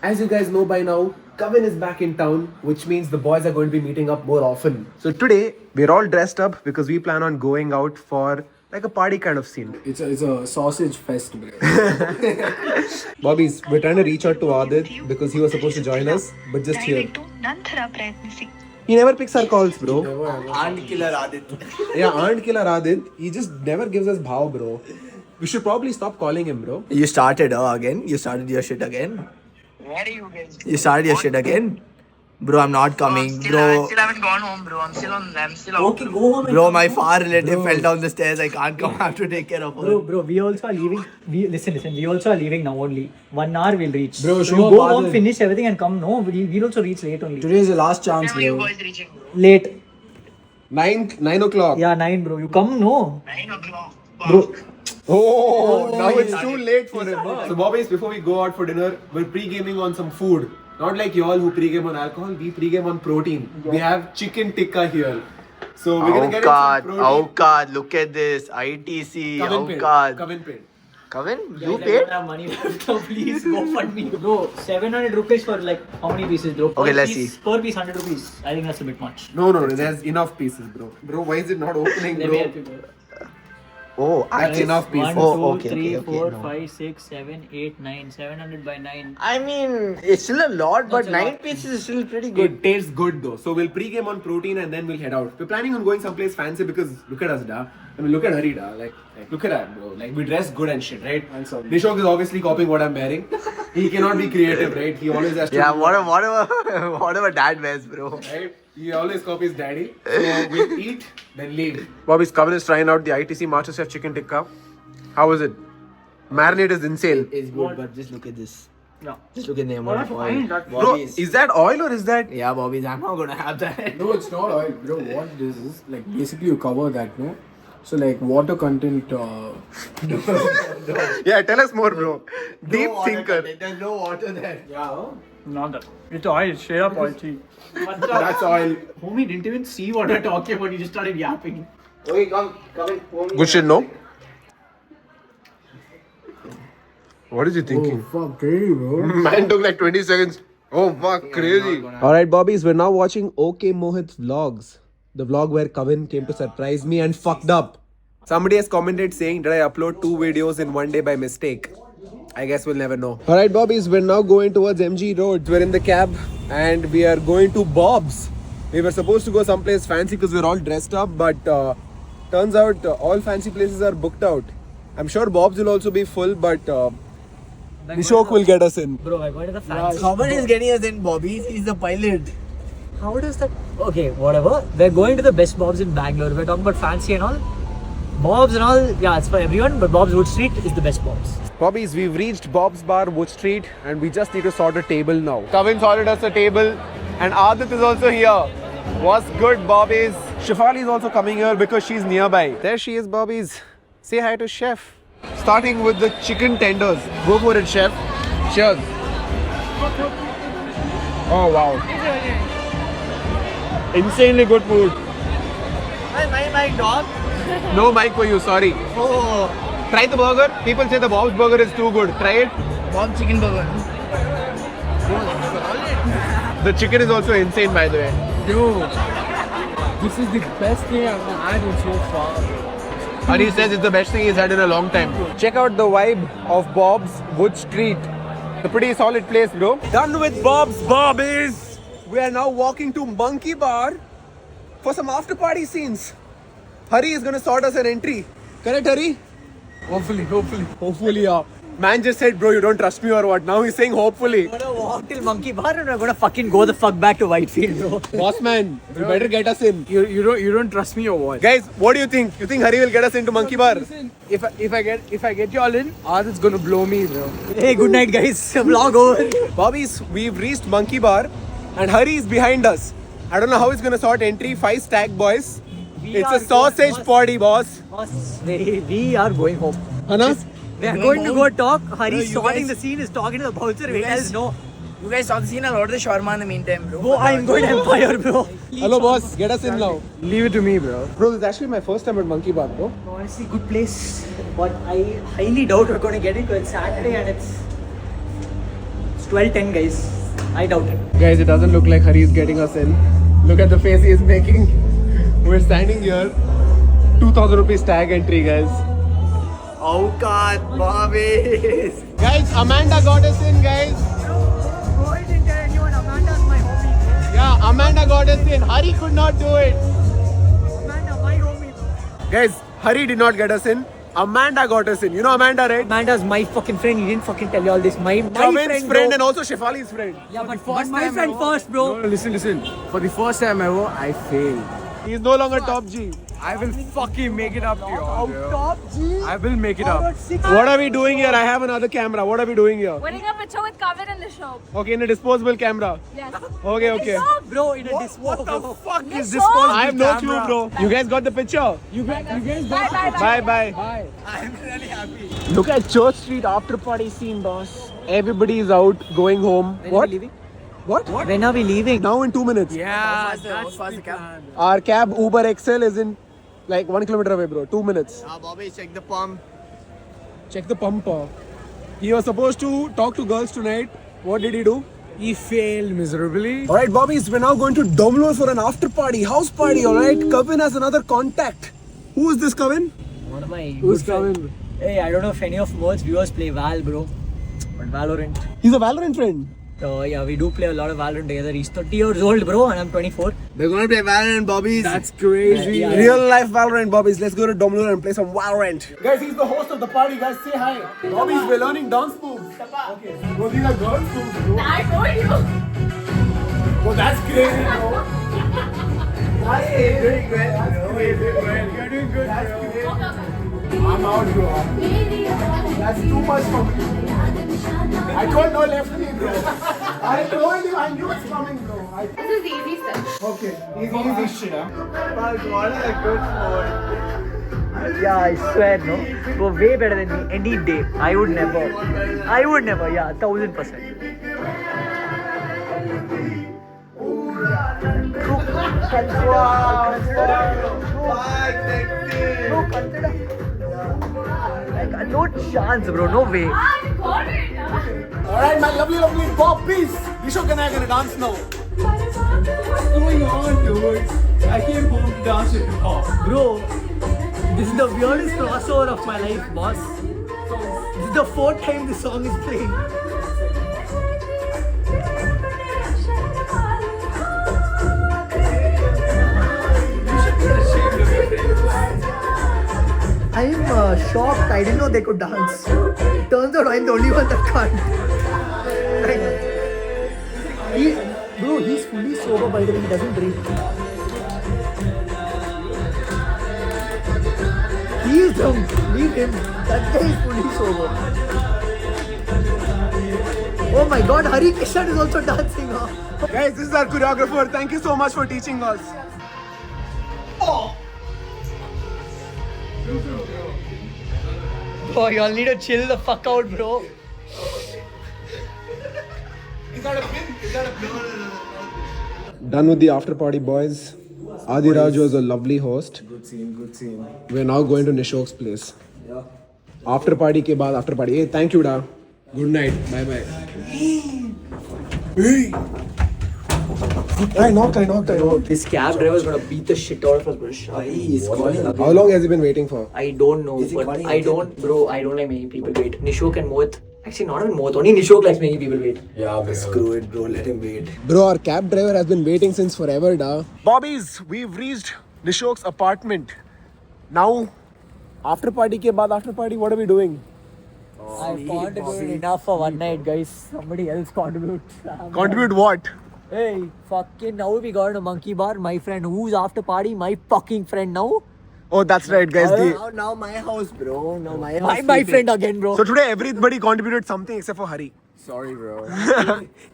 As you guys know by now, Kavin is back in town, which means the boys are going to be meeting up more often. So today, we're all dressed up because we plan on going out for like a party kind of scene. It's a sausage fest, bro. Bobbies, we're trying to reach out to Adit because he was supposed to join us, but just here. He never picks our calls, bro. Aunt killer Adit. Yeah, Aunt Killer Adit. He just never gives us bhav, bro. We should probably stop calling him, bro. You started again? You started your shit again? Where are you guys? You started your shit again? Bro, I'm not coming. I Bro, still haven't gone home, bro. I'm still out. Okay, go home. bro, my far relative fell down the stairs. I can't come. I have to take care of her. Bro, we also are leaving. Listen. We also are leaving now only. 1 hour we'll reach. Bro, so show you go Badal. home, finish everything and come. No, we'll also reach late only. Today is the last chance, When are you bro. boys reaching? Late. 9 o'clock. Yeah, 9, bro. You come, no. 9 o'clock. Bro. Oh, now it's too late for him. So, Bobbies, before we go out for dinner, we're pre-gaming on some food. Not like y'all who pre-game on alcohol, we pre-game on protein. We have chicken tikka here. So, we're gonna get in some protein. God, look at this. ITC, Kavin paid. God. Kavin paid. Kavin, Guys, you I paid? don't have money. So please go fund me. Bro, 700 rupees for like how many pieces, bro? Okay, Per let's piece- see. Per piece, 100 rupees. I think that's a bit much. No, there's enough pieces, bro. Bro, why is it not opening, Let me bro? help you, bro. Oh, That's enough pieces. 1, 2, Oh, okay, 3, okay, 4, no. 5, 6, 7, 8, 9. 700 by 9. I mean, it's still a lot, but That's a 9 lot. pieces is still pretty good. It tastes good though. So we'll pre-game on protein and then we'll head out. We're planning on going someplace fancy because look at us, da. I mean, look at Hari, da. Like look at that, bro. Like we dress good and shit, right? And so- Nishok is obviously copying what I'm wearing. He cannot be creative, right? He always has to. Yeah, do- whatever dad wears, bro. Right? He always copies daddy. So we'll eat, then leave. Bobby's Kavin is trying out the ITC MasterChef chicken tikka. How is it? Marinade is insane. It's good, but just look at this. Yeah. Just look at the amount of What? oil. Bro, Bobbies. is that oil or is that? Yeah, Bobbies, I'm not gonna have that. No, it's not oil, bro. What this is, like, basically you cover that, no? So, like, water content, Yeah, tell us more, bro. Deep No water thinker. content, There's no water there. yeah. Not that. It's oil, straight up oil. See. That's oil. Homie didn't even see what we're talking about. He just started yapping. Okay, come in. Good shit, no? What is he Oh, thinking? fuck, crazy, bro. Man took like 20 seconds. Oh, fuck, crazy. Alright, Bobbies, we're now watching OK Mohit Vlogs. The vlog where Kavin came to surprise me and fucked up. Somebody has commented saying, did I upload 2 videos in one day by mistake? I guess we'll never know. Alright, Bobbies, we're now going towards MG Road. We're in the cab and we are going to Bob's. We were supposed to go someplace fancy because we're all dressed up, but turns out all fancy places are booked out. I'm sure Bob's will also be full, but Nishok will get us in. Bro, I got to the fancy. Someone is getting us in, Bobbies. He's the pilot. How does that? Okay, whatever. We're going to the best Bob's in Bangalore. We're talking about fancy and all. Bob's and all, yeah, it's for everyone, but Bob's Wood Street is the best Bob's. Bobbies, we've reached Bob's Bar, Wood Street, and we just need to sort a table now. Kavin sorted us a table, and Adit is also here. What's good, Bobbies? Shefali is also coming here because she's nearby. There she is, Bobbies. Say hi to Chef. Starting with the chicken tenders. Go for it, Chef. Cheers. Oh, wow. Insanely good food. My dog. No mic for you, sorry. Oh, Try the burger. People say the Bob's burger is too good. Try it. Bob chicken burger. The chicken is also insane, by the way. Dude, this is the best thing I've had in so far. Hari says it's the best thing he's had in a long time. Check out the vibe of Bob's Wood Street. A pretty solid place, bro. Done with Bob's Bobbies. We are now walking to Monkey Bar for some after party scenes. Hari is gonna sort us an entry. Correct, Hari? Hopefully, yeah. Man just said, bro, you don't trust me or what? Now he's saying hopefully. We're gonna walk till Monkey Bar and we're gonna fucking go the fuck back to Whitefield, bro. Boss man, you better get us in. You don't trust me or what? Guys, what do you think? You think Hari will get us into Monkey Bar? Listen, if I get you all in, Adit's gonna blow me, bro. Hey, good night, guys. Vlog over. Bobbies, we've reached Monkey Bar and Hari is behind us. I don't know how he's gonna sort entry. 5 stack boys. We It's are a sausage going- party, boss. Boss, we are going home. Hana? We are going to go talk. Hari's sorting the scene, is talking to the bouncer. Wait, guys- else no. You guys saw the scene. I'll order the shawarma in the meantime, bro. Bro, I'm going to Empire, bro. Hello, boss. Get us in now. Leave it to me, bro. Bro, this is actually my first time at Monkey Bar, bro. Honestly, good place. But I highly doubt we're going to get it because it's Saturday and it's 12:10, guys. I doubt it. Guys, it doesn't look like Hari is getting us in. Look at the face he is making. We're standing here. 2,000 rupees tag entry, guys. Aukat, Bobbies. Guys, Amanda got us in, guys. Bro, I didn't tell anyone. Amanda's my homie. Yeah, Amanda got us in. Hari could not do it. Amanda, my homie. Guys, Hari did not get us in. Amanda got us in. You know Amanda, right? Amanda's my fucking friend. He didn't fucking tell you all this. My Kavin's friend, friend bro. and also Shefali's friend. Yeah, but my friend first, bro. No, listen. For the first time ever, I failed. He's no longer top G. I will fucking make it up to you all, bro. Top G. I will make it up. What are we doing here? I have another camera. What are we doing here? Putting up a show with Kavin in the show. Okay, in a disposable camera. Yes. Okay. Bro, in a disposable. What the fuck is Nisho? this called? I have no clue, bro. You guys got the picture? Bye. Bye. I'm really happy. Look at Church Street after party scene, boss. Everybody is out, going home. When What? are we leaving? What? When are we leaving? Now in 2 minutes. Yeah, That's the cab. Our cab Uber XL is in like 1 kilometer away, bro. 2 minutes. Bobby, check the pump. Check the pump. He was supposed to talk to girls tonight. What did he do? he failed miserably. Alright, Bobbies, we're now going to Domino's for an after party, house party, alright? Kavin has another contact. Who is this, Kavin? One of my Who's good friends. Kavin? Hey, I don't know if any of Mo's viewers play Val, bro. But Valorant. He's a Valorant friend. So yeah, we do play a lot of Valorant together. He's 30 years old, bro, and I'm 24. We're gonna play Valorant, Bobbies. That's crazy. Yeah. Real life Valorant, Bobbies. Let's go to Domino's and play some Valorant. Guys, he's the host of the party. Guys, say hi. Bobbies, we're learning dance moves. Okay. Bro, these are girls moves, bro. I told you. Bro, that's crazy, bro. Hey, doing good. You're doing good, bro. I'm out, bro. That's too much for me. I told no left knee, bro. I told you, I knew it's coming, bro. This is the easy stuff. Okay, easy shit, huh? What a good sport. Yeah, I swear, no. Go way better than me any day. I would never, yeah, 1000%. Like, no chance, bro. No way. I got it. Alright, my lovely Bobbies. Nisho and I are gonna dance now. What's going on, dude? I came home to dance with you. Bro, this is the weirdest crossover of my life, boss. This is the 4th time this song is playing. I'm shocked. I didn't know they could dance. Turns out I'm the only one that can't. Like, he's fully sober, by the way. He doesn't drink. He is drunk. Leave him. That guy is fully sober. Oh my god, Hari Kishan is also dancing. Huh? Guys, this is our choreographer. Thank you so much for teaching us. Oh, y'all need to chill the fuck out, bro. Done with the after party, boys. Adiraj was a lovely host. Good scene. We're now going to Nishok's place. Yeah. After party ke baad after party. Hey, thank you, da. Good night. Bye bye. Hey! I knocked. This cab driver is gonna beat the shit out of us, bro. He's calling up. How long has he been waiting for? I don't know, Is he but calling I again? don't like making people wait. Nishok and Mohit, actually not even Mohit, only Nishok likes making people wait. Yeah, but Screw it, bro. Let him wait. Bro, our cab driver has been waiting since forever, da. Bobbies, we've reached Nishok's apartment. Now, after party ke baad after party, what are we doing? I contributed enough for one night, guys. Somebody else contribute. Contribute what? Hey, fucking now we got a monkey bar. My friend, who's after party? My fucking friend now. Oh, that's right, guys. Now my house, bro. Now my house. My friend again, bro. So today, everybody contributed something except for Hari. sorry, bro.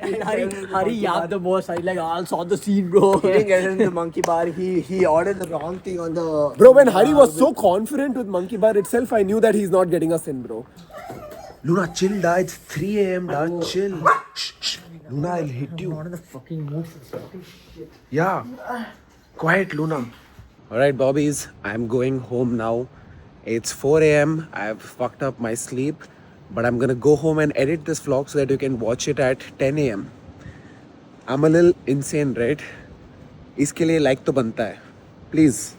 And Hari yapped the most. I like all saw the scene, bro. He didn't get into the monkey bar. He ordered the wrong thing on the. Bro, when Hari was so confident with Monkey Bar itself, I knew that he's not getting us in, bro. Luna, chill, da. It's 3 a.m., da. Chill. Shh. Luna, I'll hit you. One of the fucking moves. Yeah. Quiet, Luna. Alright, Bobbies. I'm going home now. It's 4 a.m. I've fucked up my sleep. but I'm gonna go home and edit this vlog so that you can watch it at 10 a.m. I'm a little insane, right? इसके लिए like तो बनता है. Please